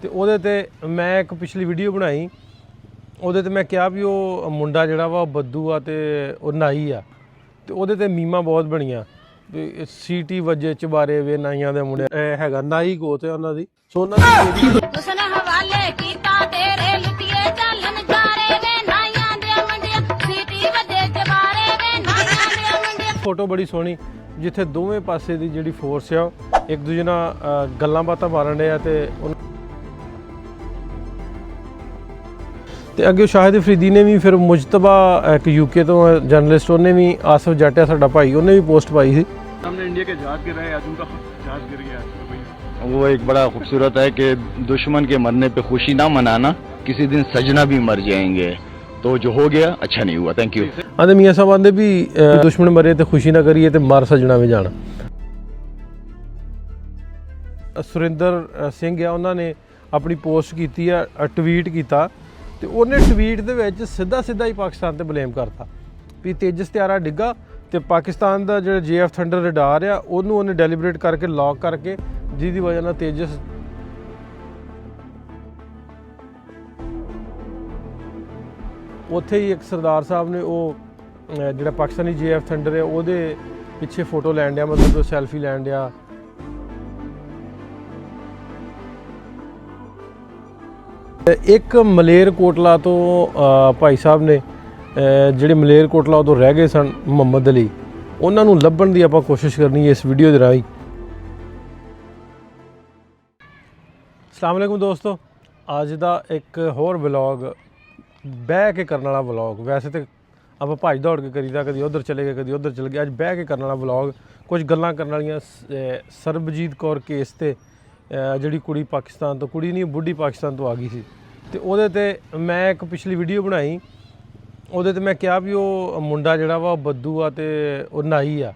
ਤੇ ਉਹਦੇ ਤੇ ਮੈਂ ਇੱਕ ਪਿਛਲੀ ਵੀਡੀਓ ਬਣਾਈ, ਉਹਦੇ ਤੇ ਮੈਂ ਕਿਹਾ ਵੀ ਉਹ ਮੁੰਡਾ ਜਿਹੜਾ ਵਾ ਉਹ ਬੱਦੂ ਆ ਤੇ ਉਹ ਨਾਈ ਆ, ਤੇ ਉਹਦੇ ਤੇ ਮੀਮਾਂ ਬਹੁਤ ਬਣੀਆਂ ਵੀ ਸੀਟੀ ਵਜੇ ਚਬਾਰੇ ਵੇ ਨਾਈਆਂ ਦੇ ਮੁੰਡੇ। ਇਹ ਹੈਗਾ ਨਾਈ ਗੋਤ ਹੈ ਉਹਨਾਂ ਦੀ, ਸੋ ਉਹਨਾਂ ਦੀ ਉਸਨੇ ਹਵਾਲੇ ਕੀਤਾ ਤੇਰੇ ਲੁੱਟੀਏ ਚੱਲਣ ਜਾਰੇ ਵੇ ਨਾਈਆਂ ਦੇ ਮੁੰਡਿਆਂ ਸੀਟੀ ਵਜੇ ਚਬਾਰੇ ਵੇ ਨਾਈਆਂ ਦੇ ਮੁੰਡਿਆਂ। ਫੋਟੋ ਬੜੀ ਸੋਹਣੀ ਜਿੱਥੇ ਦੋਵੇਂ ਪਾਸੇ ਦੀ ਜਿਹੜੀ ਫੋਰਸ ਆ ਇੱਕ ਦੂਜੇ ਨਾਲ ਗੱਲਾਂ ਬਾਤਾਂ ਮਾਰਨ ਡਿਆ ਤੇ ਅੱਗੇ ਸ਼ਾਹਿਦ ਅਫਰੀਦੀ ਨੇ ਵੀ ਫਿਰ ਮੁਜਤਬਾ ਇੱਕ यूके ਤੋਂ ਜਰਨਲਿਸਟ ਉਹਨੇ ਵੀ ਆਸਫ ਜੱਟ ਆ ਸਾਡਾ ਭਾਈ ਉਹਨੇ ਵੀ ਪੋਸਟ ਪਾਈ ਸੀ। हमने इंडिया के जहाज गिर रहे हैं, आज उनका जहाज गिर गया है। वो एक बड़ा खूबसूरत है कि दुश्मन के मरने पे खुशी ना मनाना, किसी दिन सजना भी मर जाएंगे, तो जो हो गया अच्छा नहीं हुआ। Thank you. आंदे मियाँ साहब आंदे भी दुश्मन मरे तो खुशी ना करिए तो मर सजना भी जाना। सुरिंदर सिंह है उन्होंने अपनी पोस्ट की ट्वीट किया तो उन्हें ट्वीट दे विच सीधा ही पाकिस्तान ते ब्लेम करता भी तेजस त्यारा डिग्गा तो पाकिस्तान का जो JF थंडर रडार आ उन्होंने डेलीबरेट करके लॉक करके जिसकी वजह ना तेजस उत्थे ही एक सरदार साहब ने वो जो पाकिस्तानी JF थंडर है वो पिछे फोटो लैन दिया, मतलब सैल्फी लैन दिया। एक मलेरकोटला तो भाई साहब ने ਜਿਹੜੇ ਮਲੇਰਕੋਟਲਾ ਉਦੋਂ ਰਹਿ ਗਏ ਸਨ ਮੁਹੰਮਦ ਅਲੀ, ਉਹਨਾਂ ਨੂੰ ਲੱਭਣ ਦੀ ਆਪਾਂ ਕੋਸ਼ਿਸ਼ ਕਰਨੀ ਹੈ ਇਸ ਵੀਡੀਓ ਦੇ ਰਾਹੀਂ। ਅਸਲਾਮ ਵਾਲੇਕੁਮ ਦੋਸਤੋ, ਅੱਜ ਦਾ ਇੱਕ ਹੋਰ ਵਲੌਗ ਬਹਿ ਕੇ ਕਰਨ ਵਾਲਾ ਵਲੌਗ। ਵੈਸੇ ਤਾਂ ਆਪਾਂ ਭੱਜ ਦੌੜ ਕੇ ਕਰੀਦਾ, ਕਦੀ ਉੱਧਰ ਚਲੇ ਗਏ ਕਦੀ ਉੱਧਰ ਚਲੇ ਗਏ। ਅੱਜ ਬਹਿ ਕੇ ਕਰਨ ਵਾਲਾ ਵਲੌਗ, ਕੁਝ ਗੱਲਾਂ ਕਰਨ ਵਾਲੀਆਂ। ਸਰਬਜੀਤ ਕੌਰ ਕੇਸ ਤੇ ਜਿਹੜੀ ਕੁੜੀ ਪਾਕਿਸਤਾਨ ਤੋਂ, ਕੁੜੀ ਨਹੀਂ ਬੁੱਢੀ ਪਾਕਿਸਤਾਨ ਤੋਂ ਆ ਗਈ ਸੀ, ਤੇ ਉਹਦੇ ਤੇ ਮੈਂ ਇੱਕ ਪਿਛਲੀ ਵੀਡੀਓ ਬਣਾਈ, ਉਹਦੇ ਤੇ ਮੈਂ ਕਿਹਾ ਵੀ ਉਹ ਮੁੰਡਾ ਜਿਹੜਾ ਵਾ ਉਹ ਬੱਦੂ ਆ ਤੇ ਉਹ ਨਾਈ ਆ,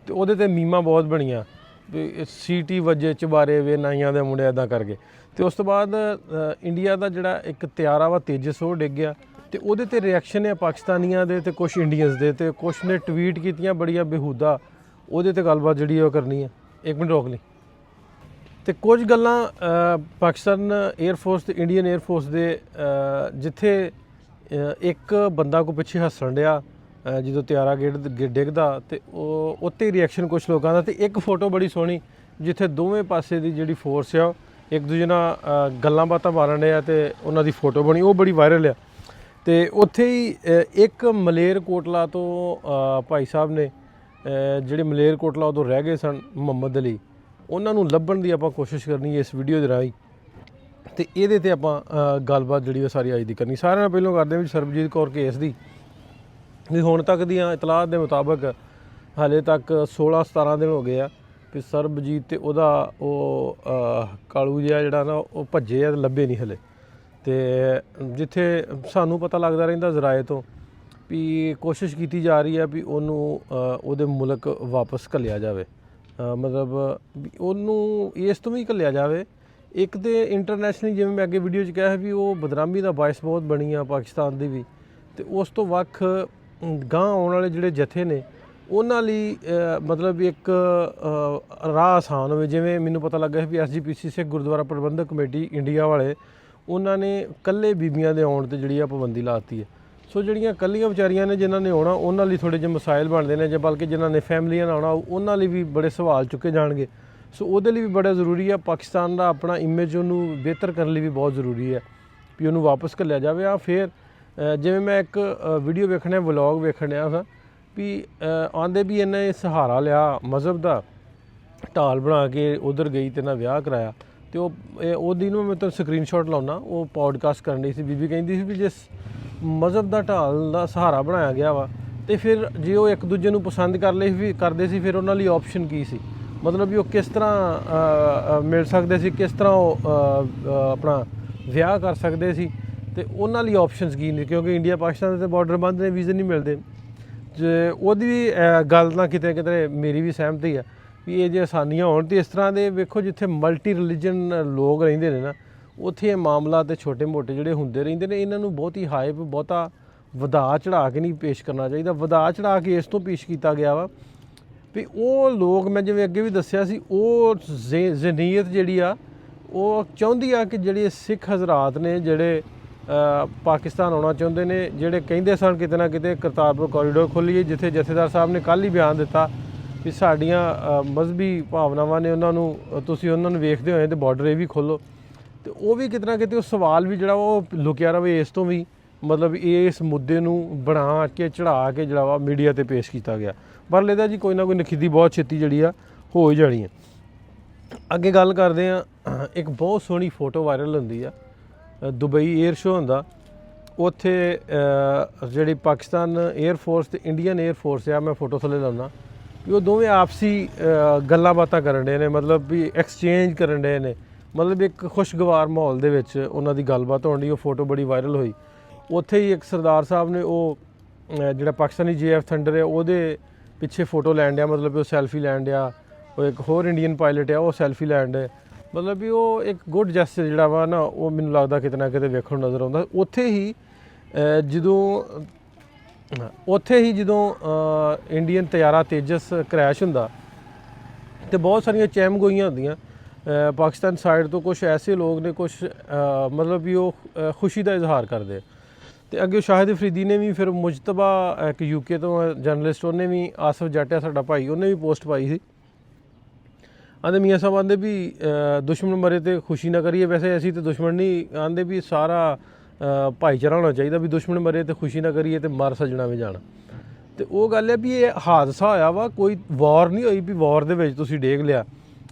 ਤੇ ਉਹਦੇ ਤੇ ਮੀਮਾਂ ਬਹੁਤ ਬਣੀਆਂ ਵੀ ਸੀਟੀ ਵਜੇ ਚਬਾਰੇ ਵੇ ਨਾਈਆਂ ਦੇ ਮੁੰਡੇ ਇੱਦਾਂ ਕਰਕੇ। ਤੇ ਉਸ ਤੋਂ ਬਾਅਦ ਇੰਡੀਆ ਦਾ ਜਿਹੜਾ ਇੱਕ ਤਿਆਰਾ ਵਾ ਤੇਜਸ ਉਹ ਡਿੱਗ ਗਿਆ, ਤੇ ਉਹਦੇ ਤੇ ਰਿਐਕਸ਼ਨ ਹੈ ਪਾਕਿਸਤਾਨੀਆਂ ਦੇ ਤੇ ਕੁਛ ਇੰਡੀਅਨਸ ਦੇ, ਤੇ ਕੁਛ ਨੇ ਟਵੀਟ ਕੀਤੀਆਂ ਬੜੀਆਂ ਬੇਹੂਦਾ। ਉਹਦੇ ਤੇ ਗੱਲਬਾਤ ਜਿਹੜੀ ਉਹ ਕਰਨੀ ਹੈ। ਇੱਕ ਮਿੰਟ ਰੋਕ ਲਈ। ਤੇ ਕੁਝ ਗੱਲਾਂ ਪਾਕਿਸਤਾਨ 에ਅਰਫੋਰਸ ਤੇ ਇੰਡੀਅਨ 에ਅਰਫੋਰਸ ਦੇ ਜਿੱਥੇ ਇੱਕ ਬੰਦਾ ਕੋ ਪਿੱਛੇ ਹੱਸਣ ਡਿਆ ਜਦੋਂ ਤਿਆਰਾ ਡਿੱਗਦਾ, ਤੇ ਉਹ ਉੱਤੇ ਰਿਐਕਸ਼ਨ ਕੁਛ ਲੋਕਾਂ ਦਾ। ਤੇ ਇੱਕ ਫੋਟੋ ਬੜੀ ਸੋਹਣੀ ਜਿੱਥੇ ਦੋਵੇਂ ਪਾਸੇ ਦੀ ਜਿਹੜੀ ਫੋਰਸ ਆ ਇੱਕ ਦੂਜੇ ਨਾਲ ਗੱਲਾਂ ਬਾਤਾਂ ਮਾਰਨ ਡਿਆ ਤੇ ਉਹਨਾਂ ਦੀ ਫੋਟੋ ਬਣੀ, ਉਹ ਬੜੀ ਵਾਇਰਲ ਆ। ਤੇ ਉੱਥੇ ਹੀ ਇੱਕ ਮਲੇਰਕੋਟਲਾ ਤੋਂ ਭਾਈ ਸਾਹਿਬ ਨੇ ਜਿਹੜੇ ਮਲੇਰਕੋਟਲਾ ਉਦੋਂ ਰਹਿ ਗਏ ਸਨ ਮੁਹੰਮਦ ਅਲੀ, ਉਹਨਾਂ ਨੂੰ ਲੱਭਣ ਦੀ ਆਪਾਂ ਕੋਸ਼ਿਸ਼ ਕਰਨੀ ਹੈ ਇਸ ਵੀਡੀਓ ਦੇ ਰਾਹੀਂ। ਤੇ ਇਹਦੇ ਤੇ ਆਪਾਂ ਗੱਲਬਾਤ ਜਿਹੜੀ ਉਹ ਸਾਰੀ ਅੱਜ ਦੀ ਕਰਨੀ। ਸਾਰਿਆਂ ਨਾਲ ਪਹਿਲਾਂ ਕਰਦੇ ਹਾਂ ਵੀ ਸਰਬਜੀਤ ਕੌਰ ਕੇਸ ਦੀ ਹੁਣ ਤੱਕ ਦੀਆਂ ਇਤਲਾਤ ਦੇ ਮੁਤਾਬਕ ਹਾਲੇ ਤੱਕ 16-17 ਦਿਨ ਹੋ ਗਏ ਆ ਵੀ ਸਰਬਜੀਤ ਤੇ ਉਹਦਾ ਉਹ ਕਾਲੂ ਜਿਹਾ ਜਿਹੜਾ ਨਾ ਉਹ ਭੱਜੇ ਆ, ਲੱਭੇ ਨਹੀਂ ਹਲੇ। ਤੇ ਜਿੱਥੇ ਸਾਨੂੰ ਪਤਾ ਲੱਗਦਾ ਰਹਿੰਦਾ ਜ਼ਰਾਏ ਤੋਂ ਵੀ ਕੋਸ਼ਿਸ਼ ਕੀਤੀ ਜਾ ਰਹੀ ਹੈ ਵੀ ਉਹਨੂੰ ਉਹਦੇ ਮੁਲਕ ਵਾਪਸ ਘੱਲਿਆ ਜਾਵੇ, ਮਤਲਬ ਵੀ ਉਹਨੂੰ ਇਸ ਤੋਂ ਵੀ ਘੱਲਿਆ ਜਾਵੇ। ਇੱਕ ਤਾਂ ਇੰਟਰਨੈਸ਼ਨਲੀ, ਜਿਵੇਂ ਮੈਂ ਅੱਗੇ ਵੀਡੀਓ 'ਚ ਕਿਹਾ ਵੀ ਉਹ ਬਦਨਾਮੀ ਦਾ ਬਾਇਸ ਬਹੁਤ ਬਣੀ ਆ ਪਾਕਿਸਤਾਨ ਦੀ ਵੀ, ਤੇ ਉਸ ਤੋਂ ਵੱਖ ਗਾਂਹ ਆਉਣ ਵਾਲੇ ਜਿਹੜੇ ਜਥੇ ਨੇ ਉਹਨਾਂ ਲਈ ਮਤਲਬ ਇੱਕ ਰਾਹ ਆਸਾਨ ਹੋਵੇ। ਜਿਵੇਂ ਮੈਨੂੰ ਪਤਾ ਲੱਗਾ ਵੀ SGPC ਸਿੱਖ ਗੁਰਦੁਆਰਾ ਪ੍ਰਬੰਧਕ ਕਮੇਟੀ ਇੰਡੀਆ ਵਾਲੇ ਉਹਨਾਂ ਨੇ ਇਕੱਲੇ ਬੀਬੀਆਂ ਦੇ ਆਉਣ 'ਤੇ ਜਿਹੜੀ ਆ ਪਾਬੰਦੀ ਲਾਤੀ ਹੈ। ਸੋ ਜਿਹੜੀਆਂ ਇਕੱਲੀਆਂ ਵਿਚਾਰੀਆਂ ਨੇ ਜਿਨ੍ਹਾਂ ਨੇ ਆਉਣਾ ਉਹਨਾਂ ਲਈ ਥੋੜ੍ਹੇ ਜਿਹੇ ਮਸਾਇਲ ਬਣਦੇ ਨੇ, ਜਾਂ ਬਲਕਿ ਜਿਨ੍ਹਾਂ ਨੇ ਫੈਮਲੀਆਂ ਨਾਲ ਆਉਣਾ ਉਹਨਾਂ ਲਈ ਵੀ ਬੜੇ ਸਵਾਲ ਚੁੱਕੇ ਜਾਣਗੇ। ਸੋ ਉਹਦੇ ਲਈ ਵੀ ਬੜਾ ਜ਼ਰੂਰੀ ਆ, ਪਾਕਿਸਤਾਨ ਦਾ ਆਪਣਾ ਇਮੇਜ ਉਹਨੂੰ ਬਿਹਤਰ ਕਰਨ ਲਈ ਵੀ ਬਹੁਤ ਜ਼ਰੂਰੀ ਹੈ ਵੀ ਉਹਨੂੰ ਵਾਪਸ ਘੱਲਿਆ ਜਾਵੇ। ਆ ਫਿਰ ਜਿਵੇਂ ਮੈਂ ਇੱਕ ਵੀਡੀਓ ਵੇਖਣਾ, ਵਲੌਗ ਵੇਖਣ ਡਿਆ ਸਾਂ ਵੀ ਆਂਦੇ ਵੀ ਇਹਨੇ ਸਹਾਰਾ ਲਿਆ ਮਜ਼ਹਬ ਦਾ, ਢਾਲ ਬਣਾ ਕੇ ਉਧਰ ਗਈ ਤੇ ਨਾ ਵਿਆਹ ਕਰਾਇਆ। ਤੇ ਉਹਦੀ ਨੂੰ ਮੈਂ ਤੁਹਾਨੂੰ ਸਕਰੀਨਸ਼ਾਟ ਲਾਉਣਾ, ਉਹ ਪੋਡਕਾਸਟ ਕਰਨ ਡਈ ਸੀ। ਬੀਬੀ ਕਹਿੰਦੀ ਸੀ ਵੀ ਜਿਸ ਮਜ਼ਹਬ ਦਾ ਢਾਲ ਦਾ ਸਹਾਰਾ ਬਣਾਇਆ ਗਿਆ ਵਾ, ਤੇ ਫਿਰ ਜੇ ਉਹ ਇੱਕ ਦੂਜੇ ਨੂੰ ਪਸੰਦ ਕਰਦੇ ਸੀ ਫਿਰ ਉਹਨਾਂ ਲਈ ਆਪਸ਼ਨ ਕੀ ਸੀ, ਮਤਲਬ ਵੀ ਉਹ ਕਿਸ ਤਰ੍ਹਾਂ ਮਿਲ ਸਕਦੇ ਸੀ, ਕਿਸ ਤਰ੍ਹਾਂ ਉਹ ਆਪਣਾ ਵਿਆਹ ਕਰ ਸਕਦੇ ਸੀ, ਤੇ ਉਹਨਾਂ ਲਈ ਆਪਸ਼ਨਸ ਕੀ ਨੇ, ਕਿਉਂਕਿ ਇੰਡੀਆ ਪਾਕਿਸਤਾਨ ਦੇ ਬਾਰਡਰ ਬੰਦ ਨੇ, ਵੀਜ਼ੇ ਨਹੀਂ ਮਿਲਦੇ। ਜੇ ਉਹਦੀ ਵੀ ਗੱਲ ਨਾਲ ਕਿਤੇ ਮੇਰੀ ਵੀ ਸਹਿਮਤੀ ਆ ਵੀ ਇਹ ਜੇ ਆਸਾਨੀਆਂ ਹੋਣ। ਤੇ ਇਸ ਤਰ੍ਹਾਂ ਦੇ ਵੇਖੋ ਜਿੱਥੇ ਮਲਟੀ ਰਿਲੀਜਨ ਲੋਕ ਰਹਿੰਦੇ ਨੇ ਨਾ, ਉੱਥੇ ਇਹ ਮਾਮਲਾ ਤੇ ਛੋਟੇ ਮੋਟੇ ਜਿਹੜੇ ਹੁੰਦੇ ਰਹਿੰਦੇ ਨੇ, ਇਹਨਾਂ ਨੂੰ ਬਹੁਤੀ ਹਾਈਪ, ਬਹੁਤਾ ਵਧਾ ਚੜ੍ਹਾ ਕੇ ਨਹੀਂ ਪੇਸ਼ ਕਰਨਾ ਚਾਹੀਦਾ। ਵਧਾ ਚੜ੍ਹਾ ਕੇ ਇਸ ਤੋਂ ਪੇਸ਼ ਕੀਤਾ ਗਿਆ ਵਾ ਵੀ ਉਹ ਲੋਕ, ਮੈਂ ਜਿਵੇਂ ਅੱਗੇ ਵੀ ਦੱਸਿਆ ਸੀ, ਉਹ ਜ਼ਨੀਅਤ ਜਿਹੜੀ ਆ ਉਹ ਚਾਹੁੰਦੀ ਆ ਕਿ ਜਿਹੜੇ ਸਿੱਖ ਹਜ਼ਰਾਤ ਨੇ ਜਿਹੜੇ ਪਾਕਿਸਤਾਨ ਆਉਣਾ ਚਾਹੁੰਦੇ ਨੇ, ਜਿਹੜੇ ਕਹਿੰਦੇ ਸਨ ਕਿਤੇ ਨਾ ਕਿਤੇ ਕਰਤਾਰਪੁਰ ਕੋਰੀਡੋਰ ਖੋਲ੍ਹੀਏ, ਜਿੱਥੇ ਜਥੇਦਾਰ ਸਾਹਿਬ ਨੇ ਕੱਲ੍ਹ ਹੀ ਬਿਆਨ ਦਿੱਤਾ ਵੀ ਸਾਡੀਆਂ ਮਜ਼ਹਬੀ ਭਾਵਨਾਵਾਂ ਨੇ, ਉਹਨਾਂ ਨੂੰ ਤੁਸੀਂ ਉਹਨਾਂ ਨੂੰ ਵੇਖਦੇ ਹੋਏ ਤੇ ਬਾਰਡਰ ਇਹ ਵੀ ਖੋਲ੍ਹੋ। ਤੇ ਉਹ ਵੀ ਕਿਤੇ ਨਾ ਕਿਤੇ ਉਹ ਸਵਾਲ ਵੀ ਜਿਹੜਾ ਉਹ ਲੁਕਿਆ ਰਵੇ ਇਸ ਤੋਂ ਵੀ, ਮਤਲਬ ਇਸ ਮੁੱਦੇ ਨੂੰ ਬਣਾ ਕੇ ਚੜਾ ਕੇ ਜਿਹੜਾ ਵਾ ਮੀਡੀਆ ਤੇ ਪੇਸ਼ ਕੀਤਾ ਗਿਆ। ਪਰ ਇਹਦਾ ਜੀ ਕੋਈ ਨਾ ਕੋਈ ਨਖਿੱਦੀ ਬਹੁਤ ਛੇਤੀ ਜਿਹੜੀ ਆ ਹੋ ਹੀ ਜਾਣੀ ਹੈ। ਅੱਗੇ ਗੱਲ ਕਰਦੇ ਆ, ਇੱਕ ਬਹੁਤ ਸੋਹਣੀ ਫੋਟੋ ਵਾਇਰਲ ਹੁੰਦੀ ਆ, ਦੁਬਈ 에ਅਰ ਸ਼ੋ ਹੁੰਦਾ, ਉੱਥੇ ਜਿਹੜੀ ਪਾਕਿਸਤਾਨ 에ਅਰ ਫੋਰਸ ਤੇ ਇੰਡੀਅਨ 에ਅਰ ਫੋਰਸ ਆ, ਮੈਂ ਫੋਟੋ ਥੱਲੇ ਲਾਉਣਾ ਵੀ ਉਹ ਦੋਵੇਂ ਆਪਸੀ ਗੱਲਾਂ ਬਾਤਾਂ ਕਰਨ ਡੇ ਨੇ, ਮਤਲਬ ਵੀ ਐਕਸਚੇਂਜ ਕਰਨ ਡੇ ਨੇ, ਮਤਲਬ ਇੱਕ ਖੁਸ਼ਗਵਾਰ ਮਾਹੌਲ ਦੇ ਵਿੱਚ ਉਹਨਾਂ ਦੀ ਗੱਲਬਾਤ ਹੋਣ ਦੀ। ਉਹ ਫੋਟੋ ਬੜੀ ਵਾਇਰਲ ਹੋਈ। ਉੱਥੇ ਹੀ ਇੱਕ ਸਰਦਾਰ ਸਾਹਿਬ ਨੇ ਉਹ ਜਿਹੜਾ ਪਾਕਿਸਤਾਨੀ JF ਥੰਡਰ ਹੈ ਉਹਦੇ ਪਿੱਛੇ ਫੋਟੋ ਲੈਣ ਡਿਆ, ਮਤਲਬ ਉਹ ਸੈਲਫੀ ਲੈਣ ਡਿਆ। ਉਹ ਇੱਕ ਹੋਰ ਇੰਡੀਅਨ ਪਾਇਲਟ ਆ ਉਹ ਸੈਲਫੀ ਲੈਣ ਡੇ, ਮਤਲਬ ਵੀ ਉਹ ਇੱਕ ਗੁੱਡ ਜੈਸਚਰ ਜਿਹੜਾ ਵਾ ਨਾ ਉਹ ਮੈਨੂੰ ਲੱਗਦਾ ਕਿਤੇ ਨਾ ਕਿਤੇ ਵੇਖਣ ਨੂੰ ਨਜ਼ਰ ਆਉਂਦਾ। ਉੱਥੇ ਹੀ ਜਦੋਂ ਇੰਡੀਅਨ ਤਿਆਰਾ ਤੇਜਸ ਕ੍ਰੈਸ਼ ਹੁੰਦਾ ਤੇ ਬਹੁਤ ਸਾਰੀਆਂ ਚਹਿਮਗੋਈਆਂ ਹੁੰਦੀਆਂ ਪਾਕਿਸਤਾਨ ਸਾਈਡ ਤੋਂ। ਕੁਝ ਐਸੇ ਲੋਕ ਨੇ, ਕੁਝ ਮਤਲਬ ਵੀ ਉਹ ਖੁਸ਼ੀ ਦਾ ਇਜ਼ਹਾਰ ਕਰਦੇ। ਤੇ ਅੱਗੇ ਸ਼ਾਹਿਦ ਅਫਰੀਦੀ ਨੇ ਵੀ ਫਿਰ ਮੁਜਤਬਾ ਇੱਕ UK ਤੋਂ ਜਰਨਲਿਸਟ, ਉਹਨੇ ਵੀ, ਆਸਫ ਜੱਟ ਆ ਸਾਡਾ ਭਾਈ, ਉਹਨੇ ਵੀ ਪੋਸਟ ਪਾਈ ਸੀ। ਆਂਦੇ ਮੀਆਂ ਸਾਹਿਬ ਆਂਦੇ ਵੀ ਦੁਸ਼ਮਣ ਮਰੇ ਤੇ ਖੁਸ਼ੀ ਨਾ ਕਰੀਏ। ਵੈਸੇ ਅਸੀਂ ਤੇ ਦੁਸ਼ਮਣ ਨਹੀਂ, ਆਂਦੇ ਵੀ ਸਾਰਾ ਭਾਈਚਾਰਾ ਹੋਣਾ ਚਾਹੀਦਾ, ਵੀ ਦੁਸ਼ਮਣ ਮਰੇ ਤੇ ਖੁਸ਼ੀ ਨਾ ਕਰੀਏ ਤੇ ਮਰ ਸਜਣਾ ਵੀ ਜਾਣਾ। ਤੇ ਉਹ ਗੱਲ ਹੈ ਵੀ ਇਹ ਹਾਦਸਾ ਹੋਇਆ ਵਾ, ਕੋਈ ਵਾਰ ਨਹੀਂ ਹੋਈ ਵੀ ਵਾਰ ਦੇ ਵਿੱਚ ਤੁਸੀਂ ਡੇਗ ਲਿਆ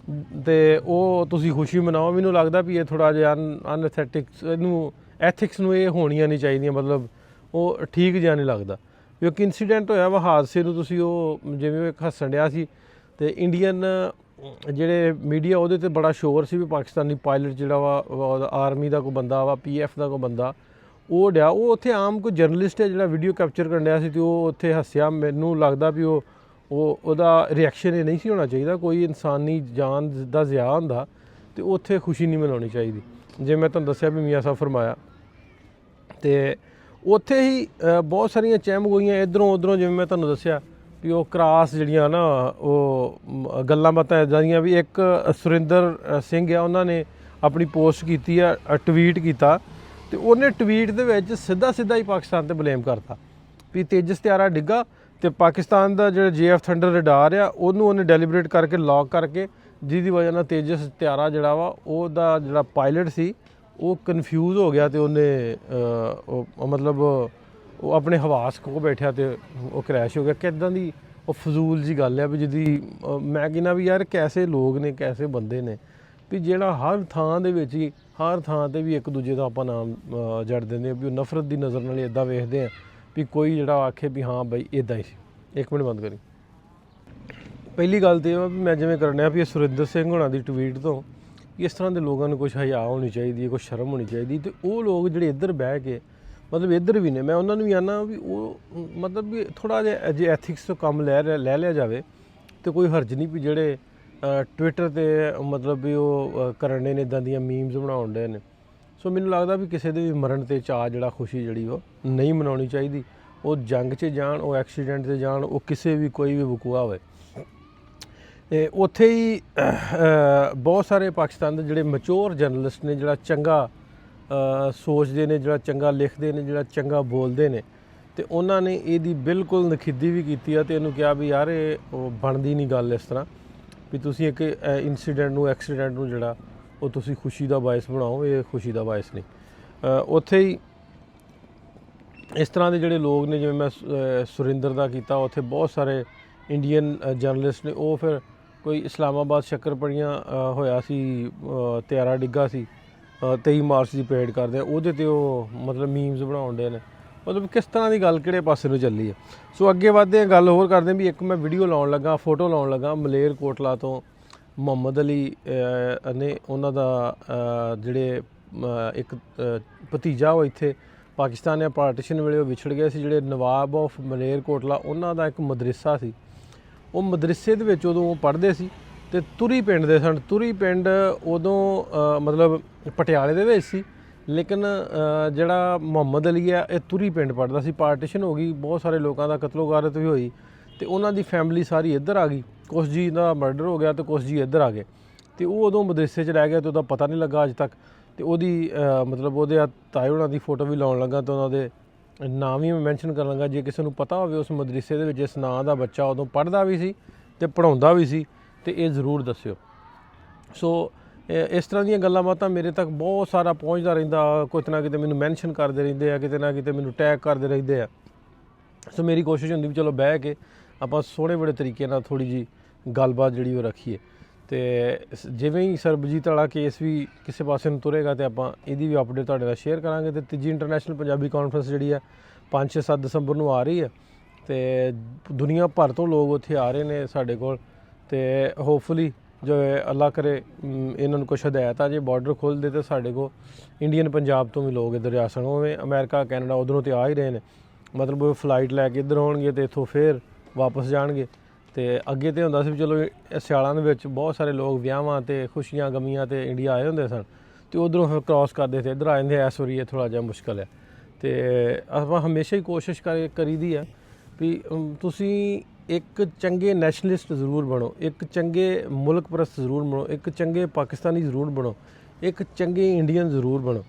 ਤੇ ਉਹ ਤੁਸੀਂ ਖੁਸ਼ੀ ਮਨਾਓ। ਮੈਨੂੰ ਲੱਗਦਾ ਵੀ ਇਹ ਥੋੜ੍ਹਾ ਜਿਹਾ ਅਨਐਥੈਟਿਕਸ, ਇਹਨੂੰ ਐਥਿਕਸ ਨੂੰ ਇਹ ਹੋਣੀਆਂ ਨਹੀਂ ਚਾਹੀਦੀਆਂ, ਮਤਲਬ ਉਹ ਠੀਕ ਜਿਹਾ ਨਹੀਂ ਲੱਗਦਾ। ਵੀ ਇੱਕ ਇਨਸੀਡੈਂਟ ਹੋਇਆ ਵਾ, ਹਾਦਸੇ ਨੂੰ ਤੁਸੀਂ ਉਹ ਜਿਵੇਂ ਉਹ ਇੱਕ ਹੱਸਣ ਡਿਆ ਸੀ ਤੇ ਇੰਡੀਅਨ ਜਿਹੜੇ ਮੀਡੀਆ ਉਹਦੇ ਤੇ ਬੜਾ ਸ਼ੋਰ ਸੀ ਵੀ ਪਾਕਿਸਤਾਨੀ ਪਾਇਲਟ ਜਿਹੜਾ ਵਾ ਆਰਮੀ ਦਾ ਕੋਈ ਬੰਦਾ ਵਾ, PF ਦਾ ਕੋਈ ਬੰਦਾ ਉਹ ਡਿਆ, ਉਹ ਉੱਥੇ ਆਮ ਕੋਈ ਜਰਨਲਿਸਟ ਹੈ ਜਿਹੜਾ ਵੀਡੀਓ ਕੈਪਚਰ ਕਰਨ ਡਿਆ ਸੀ ਤੇ ਉਹ ਉੱਥੇ ਹੱਸਿਆ। ਮੈਨੂੰ ਲੱਗਦਾ ਵੀ ਉਹਦਾ ਰਿਐਕਸ਼ਨ ਇਹ ਨਹੀਂ ਸੀ ਹੋਣਾ ਚਾਹੀਦਾ। ਕੋਈ ਇਨਸਾਨੀ ਜਾਨ ਦਾ ਜ਼ਿਆ ਹੁੰਦਾ ਤੇ ਉੱਥੇ ਖੁਸ਼ੀ ਨਹੀਂ ਮਨਾਉਣੀ ਚਾਹੀਦੀ, ਜੇ ਮੈਂ ਤੁਹਾਨੂੰ ਦੱਸਿਆ ਵੀ ਮੀਆਂ ਸਾਹਿਬ ਫਰਮਾਇਆ। ਤੇ ਉੱਥੇ ਹੀ ਬਹੁਤ ਸਾਰੀਆਂ ਚਹਿਮਗੋਈਆਂ ਇੱਧਰੋਂ ਉੱਧਰੋਂ, ਜਿਵੇਂ ਮੈਂ ਤੁਹਾਨੂੰ ਦੱਸਿਆ ਵੀ ਉਹ ਕ੍ਰਾਸ ਜਿਹੜੀਆਂ ਨਾ ਉਹ ਗੱਲਾਂ ਬਾਤਾਂ ਇੱਦਾਂ ਦੀਆਂ ਵੀ ਇੱਕ ਸੁਰਿੰਦਰ ਸਿੰਘ ਆ, ਉਹਨਾਂ ਨੇ ਆਪਣੀ ਪੋਸਟ ਕੀਤੀ ਆ, ਟਵੀਟ ਕੀਤਾ ਤੇ ਉਹਨੇ ਟਵੀਟ ਦੇ ਵਿੱਚ ਸਿੱਧਾ ਹੀ ਪਾਕਿਸਤਾਨ ਤੇ ਬਲੇਮ ਕਰਤਾ ਵੀ ਤੇਜਸ ਤਿਆਰਾ ਡਿੱਗਾ ਤੇ ਪਾਕਿਸਤਾਨ ਦਾ ਜਿਹੜਾ JF ਥੰਡਰ ਰਡਾਰ ਆ ਉਹਨੇ ਡੈਲੀਬਰੇਟ ਕਰਕੇ ਲੌਕ ਕਰਕੇ, ਜਿਹਦੀ ਵਜ੍ਹਾ ਨਾਲ ਤੇਜਸ ਤਿਆਰਾ ਜਿਹੜਾ ਵਾ ਉਹਦਾ ਜਿਹੜਾ ਪਾਇਲਟ ਸੀ ਉਹ ਕਨਫਿਊਜ਼ ਹੋ ਗਿਆ ਤੇ ਉਹਨੇ ਮਤਲਬ ਉਹ ਆਪਣੇ ਹਵਾਸ ਖੋ ਬੈਠਿਆ ਤੇ ਉਹ ਕ੍ਰੈਸ਼ ਹੋ ਗਿਆ। ਕਿੱਦਾਂ ਦੀ ਉਹ ਫਜ਼ੂਲ ਜੀ ਗੱਲ ਹੈ ਵੀ ਜਿਹਦੀ ਮੈਂ ਕਹਿੰਦਾ ਵੀ ਯਾਰ ਕੈਸੇ ਲੋਕ ਨੇ, ਕੈਸੇ ਬੰਦੇ ਨੇ ਵੀ ਜਿਹੜਾ ਹਰ ਥਾਂ ਦੇ ਵਿੱਚ ਹੀ, ਹਰ ਥਾਂ ਤੇ ਵੀ ਇੱਕ ਦੂਜੇ ਦਾ ਆਪਾਂ ਨਾਮ ਜੜ ਦਿੰਦੇ ਆ ਵੀ ਉਹ ਨਫ਼ਰਤ ਦੀ ਨਜ਼ਰ ਨਾਲ ਇੱਦਾਂ ਵੇਖਦੇ ਆ ਵੀ ਕੋਈ ਜਿਹੜਾ ਆਖੇ ਵੀ ਹਾਂ ਬਈ ਇੱਦਾਂ ਹੀ ਸੀ। ਇੱਕ ਮਿੰਟ ਬੰਦ ਕਰੀ। ਪਹਿਲੀ ਗੱਲ ਤਾਂ ਇਹ ਵਾ ਵੀ ਮੈਂ ਜਿਵੇਂ ਕਰਨਾ ਵੀ ਇਹ ਸੁਰਿੰਦਰ ਸਿੰਘ ਹੋਣਾ ਦੀ ਟਵੀਟ ਤੋਂ ਇਸ ਤਰ੍ਹਾਂ ਦੇ ਲੋਕਾਂ ਨੂੰ ਕੁਛ ਹਯਾ ਹੋਣੀ ਚਾਹੀਦੀ ਹੈ, ਕੁਛ ਸ਼ਰਮ ਹੋਣੀ ਚਾਹੀਦੀ। ਤੇ ਉਹ ਲੋਕ ਜਿਹੜੇ ਇੱਧਰ ਬਹਿ ਕੇ ਮਤਲਬ ਇੱਧਰ ਵੀ ਨੇ, ਮੈਂ ਉਹਨਾਂ ਨੂੰ ਵੀ ਆਨਾ ਵੀ ਉਹ ਮਤਲਬ ਵੀ ਥੋੜ੍ਹਾ ਜਿਹਾ ਜੇ ਐਥਿਕਸ ਤੋਂ ਕੰਮ ਲੈ ਲਿਆ ਜਾਵੇ ਤੇ ਕੋਈ ਹਰਜ ਨਹੀਂ ਵੀ ਜਿਹੜੇ ਟਵਿੱਟਰ 'ਤੇ ਮਤਲਬ ਵੀ ਉਹ ਕਰਨ ਨੇ ਇੱਦਾਂ ਦੀਆਂ ਮੀਮਸ ਬਣਾਉਣ ਡੇ ਨੇ। ਸੋ ਮੈਨੂੰ ਲੱਗਦਾ ਵੀ ਕਿਸੇ ਦੇ ਵੀ ਮਰਨ 'ਤੇ ਚਾਅ ਜਿਹੜਾ ਖੁਸ਼ੀ ਜਿਹੜੀ ਉਹ ਨਹੀਂ ਮਨਾਉਣੀ ਚਾਹੀਦੀ। ਉਹ ਜੰਗ 'ਚ ਜਾਣ, ਉਹ ਐਕਸੀਡੈਂਟ 'ਤੇ ਜਾਣ, ਉਹ ਕਿਸੇ ਵੀ ਕੋਈ ਵੀ ਵਕੂਆ ਹੋਵੇ। ਤੇ ਉੱਥੇ ਹੀ ਬਹੁਤ ਸਾਰੇ ਪਾਕਿਸਤਾਨ ਦੇ ਜਿਹੜੇ ਮੈਚੋਰ ਜਰਨਲਿਸਟ ਨੇ, ਜਿਹੜਾ ਚੰਗਾ ਸੋਚਦੇ ਨੇ, ਜਿਹੜਾ ਚੰਗਾ ਲਿਖਦੇ ਨੇ, ਜਿਹੜਾ ਚੰਗਾ ਬੋਲਦੇ ਨੇ, ਤੇ ਉਹਨਾਂ ਨੇ ਇਹਦੀ ਬਿਲਕੁਲ ਨਖਿੱਦੀ ਵੀ ਕੀਤੀ ਆ ਤੇ ਇਹਨੂੰ ਕਿਹਾ ਵੀ ਯਾਰ ਇਹ ਬਣਦੀ ਨਹੀਂ ਗੱਲ ਇਸ ਤਰ੍ਹਾਂ ਵੀ ਤੁਸੀਂ ਇੱਕ ਇਨਸੀਡੈਂਟ ਨੂੰ, ਐਕਸੀਡੈਂਟ ਨੂੰ ਜਿਹੜਾ ਉਹ ਤੁਸੀਂ ਖੁਸ਼ੀ ਦਾ ਬਾਇਸ ਬਣਾਓ, ਇਹ ਖੁਸ਼ੀ ਦਾ ਬਾਇਸ ਨਹੀਂ। ਉੱਥੇ ਹੀ ਇਸ ਤਰ੍ਹਾਂ ਦੇ ਜਿਹੜੇ ਲੋਕ ਨੇ, ਜਿਵੇਂ ਮੈਂ ਸੁਰਿੰਦਰ ਦਾ ਕੀਤਾ, ਉੱਥੇ ਬਹੁਤ ਸਾਰੇ ਇੰਡੀਅਨ ਜਰਨਲਿਸਟ ਨੇ। ਉਹ ਫਿਰ ਕੋਈ ਇਸਲਾਮਾਬਾਦ ਸ਼ੱਕਰਪੜੀਆਂ ਹੋਇਆ ਸੀ, ਤਿਆਰਾ ਡਿੱਗਾ ਸੀ 23 ਮਾਰਚ ਦੀ ਪਰੇਡ ਕਰਦੇ ਆ, ਉਹਦੇ 'ਤੇ ਉਹ ਮਤਲਬ ਮੀਮਸ ਬਣਾਉਣ ਡੇ ਨੇ। ਮਤਲਬ ਕਿਸ ਤਰ੍ਹਾਂ ਦੀ ਗੱਲ ਕਿਹੜੇ ਪਾਸੇ ਨੂੰ ਚੱਲੀ ਹੈ। ਸੋ ਅੱਗੇ ਵੱਧਦੇ ਗੱਲ ਹੋਰ ਕਰਦੇ ਵੀ ਇੱਕ ਮੈਂ ਵੀਡੀਓ ਲਾਉਣ ਲੱਗਾ, ਫੋਟੋ ਲਾਉਣ ਲੱਗਾ ਮਲੇਰ ਕੋਟਲਾ ਤੋਂ ਮੁਹੰਮਦ ਅਲੀ ਨੇ, ਉਹਨਾਂ ਦਾ ਜਿਹੜੇ ਇੱਕ ਭਤੀਜਾ ਉਹ ਇੱਥੇ ਪਾਕਿਸਤਾਨ ਜਾਂ ਪਾਰਟੀਸ਼ਨ ਵੇਲੇ ਉਹ ਵਿਛੜ ਗਏ ਸੀ, ਜਿਹੜੇ ਨਵਾਬ ਆਫ ਮਲੇਰ ਕੋਟਲਾ, ਉਹਨਾਂ ਦਾ ਇੱਕ ਮਦਰਸਾ ਸੀ। ਉਹ ਮਦਰਸੇ ਦੇ ਵਿੱਚ ਉਦੋਂ ਉਹ ਪੜ੍ਹਦੇ ਸੀ ਤੇ ਤੁਰੀ ਪਿੰਡ ਦੇ ਸਨ। ਤੁਰੀ ਪਿੰਡ ਉਦੋਂ ਮਤਲਬ ਪਟਿਆਲੇ ਦੇ ਵਿੱਚ ਸੀ, ਲੇਕਿਨ ਜਿਹੜਾ ਮੁਹੰਮਦ ਅਲੀ ਆ ਇਹ ਤੁਰੀ ਪਿੰਡ ਪੜ੍ਹਦਾ ਸੀ। ਪਾਰਟੀਸ਼ਨ ਹੋ ਗਈ, ਬਹੁਤ ਸਾਰੇ ਲੋਕਾਂ ਦਾ ਕਤਲੋਗਾਰਤ ਵੀ ਹੋਈ ਤੇ ਉਹਨਾਂ ਦੀ ਫੈਮਿਲੀ ਸਾਰੀ ਇੱਧਰ ਆ ਗਈ। ਕੁਛ ਜੀ ਦਾ ਮਰਡਰ ਹੋ ਗਿਆ ਤੇ ਕੁਛ ਜੀ ਇੱਧਰ ਆ ਗਏ ਤੇ ਉਹ ਉਦੋਂ ਮਦਰਸੇ 'ਚ ਰਹਿ ਗਿਆ ਤੇ ਉਹਦਾ ਪਤਾ ਨਹੀਂ ਲੱਗਾ ਅੱਜ ਤੱਕ। ਤੇ ਉਹਦੀ ਮਤਲਬ ਉਹਦੇ ਤਾਏ ਹੋਣਾ ਦੀ ਫੋਟੋ ਵੀ ਲਾਉਣ ਲੱਗਾ ਤੇ ਉਹਨਾਂ ਦੇ ਨਾਮ ਵੀ ਮੈਂ ਮੈਂਸ਼ਨ ਕਰਨ ਲੱਗਾ। ਜੇ ਕਿਸੇ ਨੂੰ ਪਤਾ ਹੋਵੇ ਉਸ ਮਦਰਸੇ ਦੇ ਵਿੱਚ ਇਸ ਨਾਂ ਦਾ ਬੱਚਾ ਉਦੋਂ ਪੜ੍ਹਦਾ ਵੀ ਸੀ ਤੇ ਪੜ੍ਹਾਉਂਦਾ ਵੀ ਸੀ ਤੇ ਇਹ ਜ਼ਰੂਰ ਦੱਸਿਓ। ਸੋ ਇਸ ਤਰ੍ਹਾਂ ਦੀਆਂ ਗੱਲਾਂ ਬਾਤਾਂ ਮੇਰੇ ਤੱਕ ਬਹੁਤ ਸਾਰਾ ਪਹੁੰਚਦਾ ਰਹਿੰਦਾ, ਕਿਤੇ ਨਾ ਕਿਤੇ ਮੈਨੂੰ ਮੈਂਸ਼ਨ ਕਰਦੇ ਰਹਿੰਦੇ ਆ, ਕਿਤੇ ਨਾ ਕਿਤੇ ਮੈਨੂੰ ਟੈਗ ਕਰਦੇ ਰਹਿੰਦੇ ਆ। ਸੋ ਮੇਰੀ ਕੋਸ਼ਿਸ਼ ਹੁੰਦੀ ਵੀ ਚਲੋ ਬਹਿ ਕੇ ਆਪਾਂ ਸੋਹਣੇ ਬੜੇ ਤਰੀਕੇ ਨਾਲ ਥੋੜ੍ਹੀ ਜਿਹੀ ਗੱਲਬਾਤ ਜਿਹੜੀ ਉਹ ਰੱਖੀਏ। ਤੇ ਜਿਵੇਂ ਹੀ ਸਰਬਜੀਤ ਵਾਲਾ ਕੇਸ ਵੀ ਕਿਸੇ ਪਾਸੇ ਨੂੰ ਤੁਰੇਗਾ ਤੇ ਆਪਾਂ ਇਹਦੀ ਵੀ ਅਪਡੇਟ ਤੁਹਾਡੇ ਨਾਲ ਸ਼ੇਅਰ ਕਰਾਂਗੇ। ਤੇ ਤੀਜੀ ਇੰਟਰਨੈਸ਼ਨਲ ਪੰਜਾਬੀ ਕਾਨਫਰੰਸ ਜਿਹੜੀ ਆ 5, 6, 7 ਦਸੰਬਰ ਨੂੰ ਆ ਰਹੀ ਹੈ ਤੇ ਦੁਨੀਆ ਭਰ ਤੋਂ ਲੋਕ ਉੱਥੇ ਆ ਰਹੇ ਨੇ ਸਾਡੇ ਕੋਲ। ਤੇ ਹੋਪਫੁਲੀ ਜੋ ਅੱਲਾ ਕਰੇ ਇਹਨਾਂ ਨੂੰ ਕੁਛ ਹਦਾਇਤ ਆ ਜੇ ਬਾਰਡਰ ਖੋਲ੍ਹਦੇ ਤੇ ਸਾਡੇ ਕੋਲ ਇੰਡੀਅਨ ਪੰਜਾਬ ਤੋਂ ਵੀ ਲੋਕ ਇੱਧਰ ਆ ਸਕਣ। ਉਵੇਂ ਅਮਰੀਕਾ ਕੈਨੇਡਾ ਉੱਧਰੋਂ ਤੇ ਆ ਹੀ ਰਹੇ ਨੇ, ਮਤਲਬ ਉਹ ਫਲਾਈਟ ਲੈ ਕੇ ਇੱਧਰ ਆਉਣਗੇ ਤੇ ਇੱਥੋਂ ਫਿਰ ਵਾਪਸ ਜਾਣਗੇ। ਤੇ ਅੱਗੇ ਤੇ ਹੁੰਦਾ ਸੀ ਵੀ ਚਲੋ ਸਿਆਲਾਂ ਦੇ ਵਿੱਚ ਬਹੁਤ ਸਾਰੇ ਲੋਕ ਵਿਆਹਾਂ ਤੇ ਖੁਸ਼ੀਆਂ ਗਮੀਆਂ ਤੇ ਇੰਡੀਆ ਆਏ ਹੁੰਦੇ ਸਨ ਤੇ ਉੱਧਰੋਂ ਫਿਰ ਕ੍ਰਾਸ ਕਰਦੇ ਤੇ ਇੱਧਰ ਆ ਜਾਂਦੇ। ਇਸ ਵਾਰੀ ਇਹ ਥੋੜ੍ਹਾ ਜਿਹਾ ਮੁਸ਼ਕਲ ਹੈ। ਤੇ ਆਪਾਂ ਹਮੇਸ਼ਾ ਹੀ ਕੋਸ਼ਿਸ਼ ਕਰੀਦੀ ਆ ਵੀ ਤੁਸੀਂ ਇੱਕ ਚੰਗੇ ਨੈਸ਼ਨਲਿਸਟ ਜ਼ਰੂਰ ਬਣੋ, ਇੱਕ ਚੰਗੇ ਮੁਲਕ ਪ੍ਰਸਤ ਜ਼ਰੂਰ ਬਣੋ, ਇੱਕ ਚੰਗੇ ਪਾਕਿਸਤਾਨੀ ਜ਼ਰੂਰ ਬਣੋ, ਇੱਕ ਚੰਗੇ ਇੰਡੀਅਨ ਜ਼ਰੂਰ ਬਣੋ।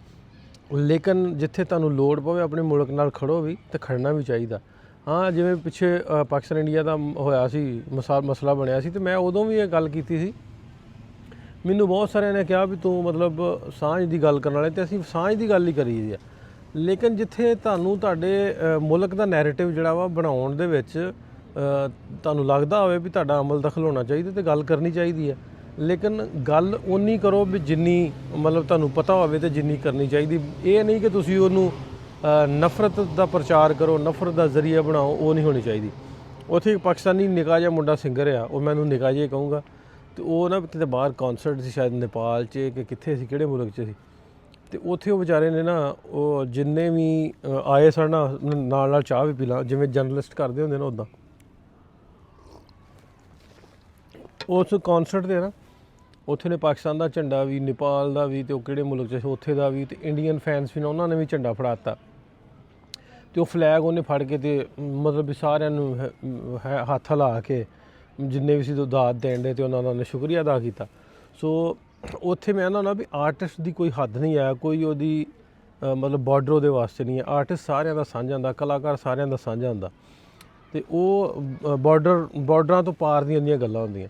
ਲੇਕਿਨ ਜਿੱਥੇ ਤੁਹਾਨੂੰ ਲੋੜ ਪਵੇ ਆਪਣੇ ਮੁਲਕ ਨਾਲ ਖੜੋ ਵੀ ਤੇ ਖੜਨਾ ਵੀ ਚਾਹੀਦਾ। ਹਾਂ, ਜਿਵੇਂ ਪਿੱਛੇ ਪਾਕਿਸਤਾਨ ਇੰਡੀਆ ਦਾ ਹੋਇਆ ਸੀ ਮਸਲਾ ਬਣਿਆ ਸੀ ਤੇ ਮੈਂ ਉਦੋਂ ਵੀ ਇਹ ਗੱਲ ਕੀਤੀ ਸੀ। ਮੈਨੂੰ ਬਹੁਤ ਸਾਰਿਆਂ ਨੇ ਕਿਹਾ ਵੀ ਤੂੰ ਮਤਲਬ ਸਾਂਝ ਦੀ ਗੱਲ ਕਰਨ ਵਾਲੇ, ਤੇ ਅਸੀਂ ਸਾਂਝ ਦੀ ਗੱਲ ਹੀ ਕਰੀ ਦੀ ਆ। ਲੇਕਿਨ ਜਿੱਥੇ ਤੁਹਾਨੂੰ ਤੁਹਾਡੇ ਮੁਲਕ ਦਾ ਨੈਰੇਟਿਵ ਜਿਹੜਾ ਵਾ ਬਣਾਉਣ ਦੇ ਵਿੱਚ ਤੁਹਾਨੂੰ ਲੱਗਦਾ ਹੋਵੇ ਵੀ ਤੁਹਾਡਾ ਅਮਲ ਦਖਲ ਹੋਣਾ ਚਾਹੀਦਾ ਤੇ ਗੱਲ ਕਰਨੀ ਚਾਹੀਦੀ ਹੈ। ਲੇਕਿਨ ਗੱਲ ਓਨੀ ਕਰੋ ਵੀ ਜਿੰਨੀ ਮਤਲਬ ਤੁਹਾਨੂੰ ਪਤਾ ਹੋਵੇ ਤੇ ਜਿੰਨੀ ਕਰਨੀ ਚਾਹੀਦੀ। ਇਹ ਨਹੀਂ ਕਿ ਤੁਸੀਂ ਉਹਨੂੰ ਨਫ਼ਰਤ ਦਾ ਪ੍ਰਚਾਰ ਕਰੋ, ਨਫ਼ਰਤ ਦਾ ਜ਼ਰੀਆ ਬਣਾਓ, ਉਹ ਨਹੀਂ ਹੋਣੀ ਚਾਹੀਦੀ। ਉੱਥੇ ਇੱਕ ਪਾਕਿਸਤਾਨੀ ਨਿੱਕਾ ਜਿਹਾ ਮੁੰਡਾ ਸਿੰਗਰ ਆ, ਉਹ ਮੈਨੂੰ ਨਿੱਕਾ ਜਿਹਾ ਕਹੂੰਗਾ, ਤੇ ਉਹ ਨਾ ਕਿਤੇ ਬਾਹਰ ਕੌਂਸਰਟ ਸੀ ਸ਼ਾਇਦ ਨੇਪਾਲ 'ਚ ਕਿ ਕਿੱਥੇ ਸੀ, ਕਿਹੜੇ ਮੁਲਕ 'ਚ ਸੀ। ਤੇ ਉੱਥੇ ਉਹ ਵਿਚਾਰੇ ਨੇ ਨਾ ਉਹ ਜਿੰਨੇ ਵੀ ਆਏ ਸਨ ਨਾ ਨਾਲ ਨਾਲ ਚਾਹ ਵੀ ਪੀ ਲਾ ਜਿਵੇਂ ਜਰਨਲਿਸਟ ਕਰਦੇ ਹੁੰਦੇ ਨਾ ਉੱਦਾਂ। ਉਸ ਕੌਂਸਰਟ 'ਤੇ ਨਾ ਉੱਥੇ ਨੇ ਪਾਕਿਸਤਾਨ ਦਾ ਝੰਡਾ ਵੀ, ਨੇਪਾਲ ਦਾ ਵੀ, ਤੇ ਉਹ ਕਿਹੜੇ ਮੁਲਕ 'ਚ ਉੱਥੇ ਦਾ ਵੀ, ਤੇ ਇੰਡੀਅਨ ਫੈਨਸ ਵੀ ਨੇ ਉਹਨਾਂ ਨੇ ਵੀ ਝੰਡਾ ਫੜਾ ਦਿੱਤਾ। ਤੇ ਉਹ ਫਲੈਗ ਉਹਨੇ ਫੜ ਕੇ ਤੇ ਮਤਲਬ ਵੀ ਸਾਰਿਆਂ ਨੂੰ ਹੱਥ ਹਿਲਾ ਕੇ ਜਿੰਨੇ ਵੀ ਸੀ ਦਾਤ ਦੇਣ ਦੇ ਤੇ ਉਹਨਾਂ ਦਾ ਉਹਨੇ ਸ਼ੁਕਰੀਆ ਅਦਾ ਕੀਤਾ। ਸੋ ਉੱਥੇ ਮੈਂ ਨਾ ਵੀ ਆਰਟਿਸਟ ਦੀ ਕੋਈ ਹੱਦ ਨਹੀਂ ਆ, ਕੋਈ ਉਹਦੀ ਮਤਲਬ ਬਾਰਡਰ ਉਹਦੇ ਵਾਸਤੇ ਨਹੀਂ ਹੈ। ਆਰਟਿਸਟ ਸਾਰਿਆਂ ਦਾ ਸਾਂਝਾ ਹੁੰਦਾ, ਕਲਾਕਾਰ ਸਾਰਿਆਂ ਦਾ ਸਾਂਝਾ ਹੁੰਦਾ, ਤੇ ਉਹ ਬਾਰਡਰਾਂ ਤੋਂ ਪਾਰ ਦੀਆਂ ਗੱਲਾਂ ਹੁੰਦੀਆਂ।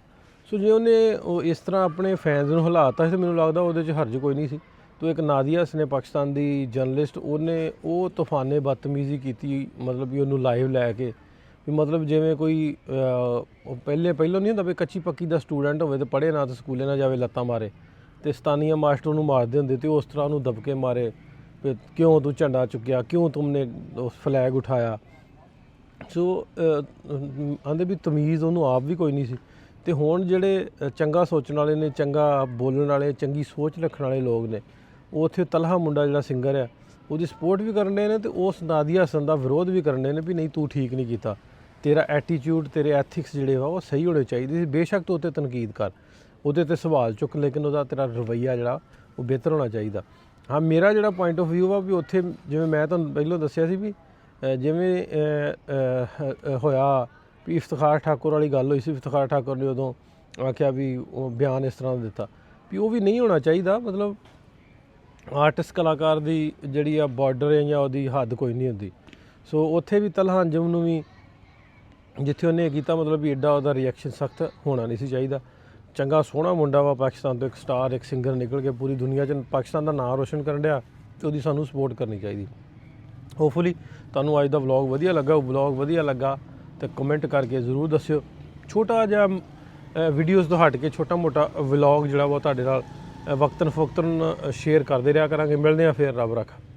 ਸੋ ਜੇ ਉਹਨੇ ਉਹ ਇਸ ਤਰ੍ਹਾਂ ਆਪਣੇ ਫੈਨਸ ਨੂੰ ਹਿਲਾਤਾ ਸੀ ਤਾਂ ਮੈਨੂੰ ਲੱਗਦਾ ਉਹਦੇ 'ਚ ਹਰਜ ਕੋਈ ਨਹੀਂ ਸੀ। ਤੋ ਇੱਕ ਨਾਦੀਆ ਹਸਨ ਪਾਕਿਸਤਾਨ ਦੀ ਜਰਨਲਿਸਟ, ਉਹਨੇ ਉਹ ਤੂਫਾਨੇ ਬਦਤਮੀਜ਼ੀ ਕੀਤੀ, ਮਤਲਬ ਵੀ ਉਹਨੂੰ ਲਾਈਵ ਲੈ ਕੇ ਵੀ ਮਤਲਬ ਜਿਵੇਂ ਕੋਈ ਪਹਿਲੋਂ ਨਹੀਂ ਹੁੰਦਾ ਵੀ ਕੱਚੀ ਪੱਕੀ ਦਾ ਸਟੂਡੈਂਟ ਹੋਵੇ ਤੇ ਪੜ੍ਹੇ ਨਾ ਤੇ ਸਕੂਲੇ ਨਾ ਜਾਵੇ, ਲੱਤਾਂ ਮਾਰੇ ਤੇ ਸਤਾਨੀਆ ਮਾਸਟਰ ਨੂੰ ਮਾਰਦੇ ਹੁੰਦੇ ਤੇ ਉਸ ਤਰ੍ਹਾਂ ਉਹਨੂੰ ਦਬਕੇ ਮਾਰੇ ਵੀ ਕਿਉਂ ਤੂੰ ਝੰਡਾ ਚੁੱਕਿਆ, ਕਿਉਂ ਤੁਮਨੇ ਉਸ ਫਲੈਗ ਉਠਾਇਆ। ਸੋ ਆਂਦੇ ਵੀ ਤਮੀਜ਼ ਉਹਨੂੰ ਆਪ ਵੀ ਕੋਈ ਨਹੀਂ ਸੀ। ਤੇ ਹੁਣ ਜਿਹੜੇ ਚੰਗਾ ਸੋਚਣ ਵਾਲੇ ਨੇ, ਚੰਗਾ ਬੋਲਣ ਵਾਲੇ, ਚੰਗੀ ਸੋਚ ਰੱਖਣ ਵਾਲੇ ਲੋਕ ਨੇ, ਉਹ ਉੱਥੇ ਤਲਹਾ ਮੁੰਡਾ ਜਿਹੜਾ ਸਿੰਗਰ ਆ ਉਹਦੀ ਸਪੋਰਟ ਵੀ ਕਰਨ ਦੇ ਨੇ ਤੇ ਉਸ ਨਾਦੀਆ ਹਸਨ ਦਾ ਵਿਰੋਧ ਵੀ ਕਰਨ ਦੇ ਨੇ ਵੀ ਨਹੀਂ ਤੂੰ ਠੀਕ ਨਹੀਂ ਕੀਤਾ, ਤੇਰਾ ਐਟੀਟਿਊਡ, ਤੇਰੇ ਐਥਿਕਸ ਜਿਹੜੇ ਵਾ ਉਹ ਸਹੀ ਹੋਣੇ ਚਾਹੀਦੇ ਸੀ। ਬੇਸ਼ੱਕ ਤੂੰ ਉੱਤੇ ਤਨਕੀਦ ਕਰ, ਉਹਦੇ 'ਤੇ ਸਵਾਲ ਚੁੱਕ, ਲੇਕਿਨ ਉਹਦਾ ਤੇਰਾ ਰਵੱਈਆ ਜਿਹੜਾ ਉਹ ਬਿਹਤਰ ਹੋਣਾ ਚਾਹੀਦਾ। ਹਾਂ, ਮੇਰਾ ਜਿਹੜਾ ਪੁਆਇੰਟ ਆਫ ਵਿਊ ਆ ਵੀ ਉੱਥੇ ਜਿਵੇਂ ਮੈਂ ਤੁਹਾਨੂੰ ਪਹਿਲਾਂ ਦੱਸਿਆ ਸੀ ਵੀ ਜਿਵੇਂ ਹੋਇਆ ਵੀ ਇਫਤਖਾਰ ਠਾਕੁਰ ਵਾਲੀ ਗੱਲ ਹੋਈ ਸੀ। ਇਫਤਖਾਰ ਠਾਕੁਰ ਨੇ ਉਦੋਂ ਆਖਿਆ ਵੀ ਉਹ ਬਿਆਨ ਇਸ ਤਰ੍ਹਾਂ ਦਾ ਦਿੱਤਾ ਵੀ ਉਹ ਵੀ ਨਹੀਂ ਹੋਣਾ ਚਾਹੀਦਾ। ਮਤਲਬ ਆਰਟਿਸਟ ਕਲਾਕਾਰ ਦੀ ਜਿਹੜੀ ਆ ਬਾਰਡਰ ਹੈ ਜਾਂ ਉਹਦੀ ਹੱਦ ਕੋਈ ਨਹੀਂ ਹੁੰਦੀ। ਸੋ ਉੱਥੇ ਵੀ ਤਲਹਾ ਅੰਜਮ ਨੂੰ ਵੀ ਜਿੱਥੇ ਉਹਨੇ ਕੀਤਾ ਮਤਲਬ ਵੀ ਐਡਾ ਉਹਦਾ ਰਿਐਕਸ਼ਨ ਸਖਤ ਹੋਣਾ ਨਹੀਂ ਸੀ ਚਾਹੀਦਾ। ਚੰਗਾ ਸੋਹਣਾ ਮੁੰਡਾ ਵਾ, ਪਾਕਿਸਤਾਨ ਤੋਂ ਇੱਕ ਸਟਾਰ, ਇੱਕ ਸਿੰਗਰ ਨਿਕਲ ਕੇ ਪੂਰੀ ਦੁਨੀਆ 'ਚ ਪਾਕਿਸਤਾਨ ਦਾ ਨਾਂ ਰੋਸ਼ਨ ਕਰਨ ਡਿਆ ਤੇ ਉਹਦੀ ਸਾਨੂੰ ਸਪੋਰਟ ਕਰਨੀ ਚਾਹੀਦੀ। ਹੋਪਫੁਲੀ ਤੁਹਾਨੂੰ ਅੱਜ ਦਾ ਵਲੌਗ ਵਧੀਆ ਲੱਗਾ। ਵਲੌਗ ਵਧੀਆ ਲੱਗਾ ਤੇ ਕਮੈਂਟ ਕਰਕੇ ਜ਼ਰੂਰ ਦੱਸਿਓ। ਛੋਟਾ ਜਿਹਾ ਵੀਡੀਓਜ਼ ਤੋਂ ਹਟ ਕੇ ਛੋਟਾ ਮੋਟਾ ਵਲੌਗ ਜਿਹੜਾ ਵਾ ਤੁਹਾਡੇ ਨਾਲ ਵਕਤਨ ਫਵਕਤਨ ਸ਼ੇਅਰ ਕਰਦੇ ਰਿਹਾ ਕਰਾਂਗੇ। ਮਿਲਦੇ ਹਾਂ ਫਿਰ, ਰੱਬ ਰੱਖਾ।